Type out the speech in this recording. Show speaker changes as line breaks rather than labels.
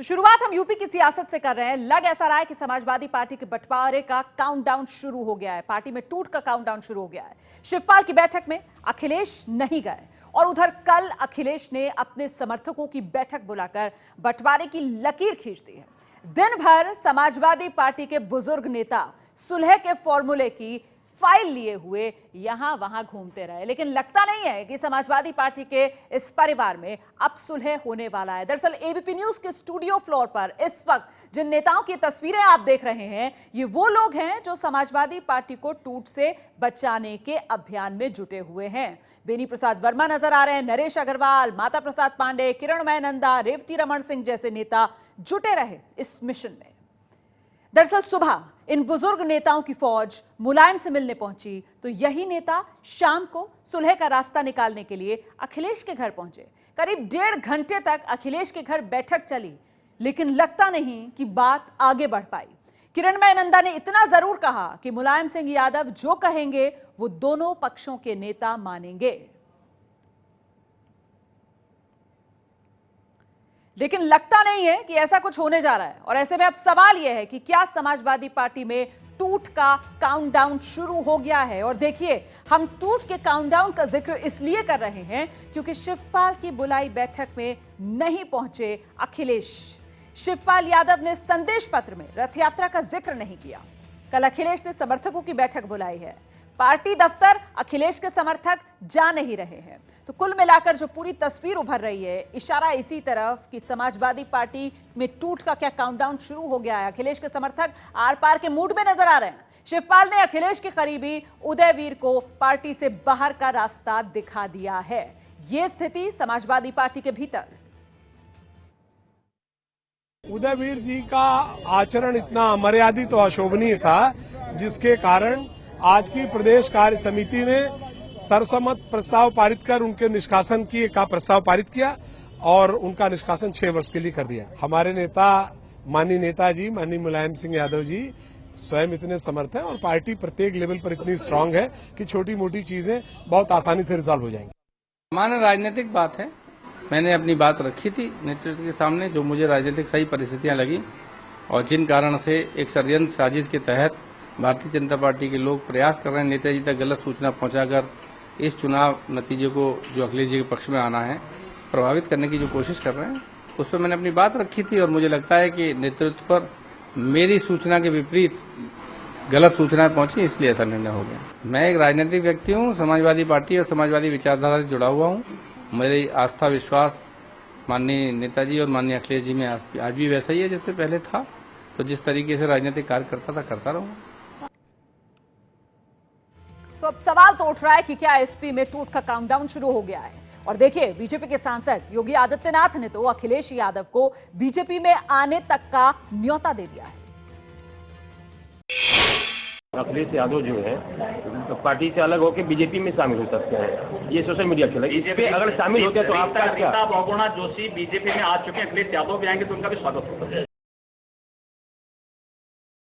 तो शुरुआत हम यूपी की सियासत से कर रहे हैं। लग ऐसा रहा है कि समाजवादी पार्टी के बंटवारे का काउंटडाउन शुरू हो गया है। पार्टी में टूट का काउंटडाउन शुरू हो गया है। शिवपाल की बैठक में अखिलेश नहीं गए और उधर कल अखिलेश ने अपने समर्थकों की बैठक बुलाकर बंटवारे की लकीर खींच दी है। दिन भर समाजवादी पार्टी के बुजुर्ग नेता सुलह के फॉर्मूले की फाइल लिए हुए यहां वहां घूमते रहे, लेकिन लगता नहीं है कि समाजवादी पार्टी के इस परिवार में अब सुलह होने वाला है। दरअसल एबीपी न्यूज के स्टूडियो फ्लोर पर इस वक्त जिन नेताओं की तस्वीरें आप देख रहे हैं, ये वो लोग हैं जो समाजवादी पार्टी को टूट से बचाने के अभियान में जुटे हुए हैं। बेनी प्रसाद वर्मा नजर आ रहे हैं, नरेश अग्रवाल, माता प्रसाद पांडे, किरणमय नंदा, रेवती रमन सिंह जैसे नेता जुटे रहे इस मिशन में। दरअसल सुबह इन बुजुर्ग नेताओं की फौज मुलायम से मिलने पहुंची तो यही नेता शाम को सुलह का रास्ता निकालने के लिए अखिलेश के घर पहुंचे। करीब 1.5 घंटे तक अखिलेश के घर बैठक चली, लेकिन लगता नहीं कि बात आगे बढ़ पाई। किरणमय नंदा ने इतना जरूर कहा कि मुलायम सिंह यादव जो कहेंगे वो दोनों पक्षों के नेता मानेंगे, लेकिन लगता नहीं है कि ऐसा कुछ होने जा रहा है। और ऐसे में अब सवाल यह है कि क्या समाजवादी पार्टी में टूट का काउंटडाउन शुरू हो गया है। और देखिए, हम टूट के काउंटडाउन का जिक्र इसलिए कर रहे हैं क्योंकि शिवपाल की बुलाई बैठक में नहीं पहुंचे अखिलेश। शिवपाल यादव ने संदेश पत्र में रथ यात्रा का जिक्र नहीं किया। कल अखिलेश ने समर्थकों की बैठक बुलाई है। पार्टी दफ्तर अखिलेश के समर्थक जा नहीं रहे हैं। तो कुल मिलाकर जो पूरी तस्वीर उभर रही है, इशारा इसी तरफ कि समाजवादी पार्टी में टूट का क्या काउंटडाउन शुरू हो गया है। अखिलेश के समर्थक आर पार के मूड में नजर आ रहे हैं। शिवपाल ने अखिलेश के करीबी उदयवीर को पार्टी से बाहर का रास्ता दिखा दिया है। यह स्थिति समाजवादी पार्टी के भीतर।
उदयवीर जी का आचरण इतना अमर्यादित और अशोभनीय था, जिसके कारण आज की प्रदेश कार्य समिति ने सर्वसम्मत प्रस्ताव पारित कर उनके निष्कासन का प्रस्ताव पारित किया और उनका निष्कासन 6 वर्ष के लिए कर दिया। हमारे नेता माननीय नेताजी माननीय मुलायम सिंह यादव जी स्वयं इतने समर्थ हैं और पार्टी प्रत्येक लेवल पर इतनी स्ट्रांग है कि छोटी मोटी चीजें बहुत आसानी से रिजॉल्व हो जाएंगी।
माने राजनीतिक बात है, मैंने अपनी बात रखी थी नेतृत्व के सामने, जो मुझे राजनीतिक सही परिस्थितियां लगी और जिन कारण से एक षड्यंत्र साजिश के तहत भारतीय जनता पार्टी के लोग प्रयास कर रहे हैं नेताजी तक गलत सूचना पहुंचाकर इस चुनाव नतीजे को जो अखिलेश जी के पक्ष में आना है प्रभावित करने की जो कोशिश कर रहे हैं, उस पर मैंने अपनी बात रखी थी। और मुझे लगता है कि नेतृत्व पर मेरी सूचना के विपरीत गलत सूचनाएं पहुंची, इसलिए ऐसा निर्णय हो गया। मैं एक राजनीतिक व्यक्ति हूं, समाजवादी पार्टी और समाजवादी विचारधारा से जुड़ा हुआ हूं। मेरी आस्था विश्वास माननीय नेताजी और माननीय अखिलेश जी में आज भी वैसा ही है जैसे पहले था। तो जिस तरीके से राजनीतिक कार्य करता था करता रहूंगा।
तो अब सवाल तो उठ रहा है कि क्या एसपी में टूट का काउंटडाउन शुरू हो गया है। और देखिए, बीजेपी के सांसद योगी आदित्यनाथ ने तो अखिलेश यादव को बीजेपी में आने तक का न्योता दे दिया है।
अखिलेश यादव जो है तो पार्टी से अलग होकर बीजेपी में शामिल हो सकते हैं, ये सोशल मीडिया पे बीजेपी अगर शामिल होते हैं तो आपका क्या?
बहुगुणा जोशी बीजेपी में आ चुके हैं, अखिलेश यादव भी आएंगे तो उनका भी स्वागत होगा।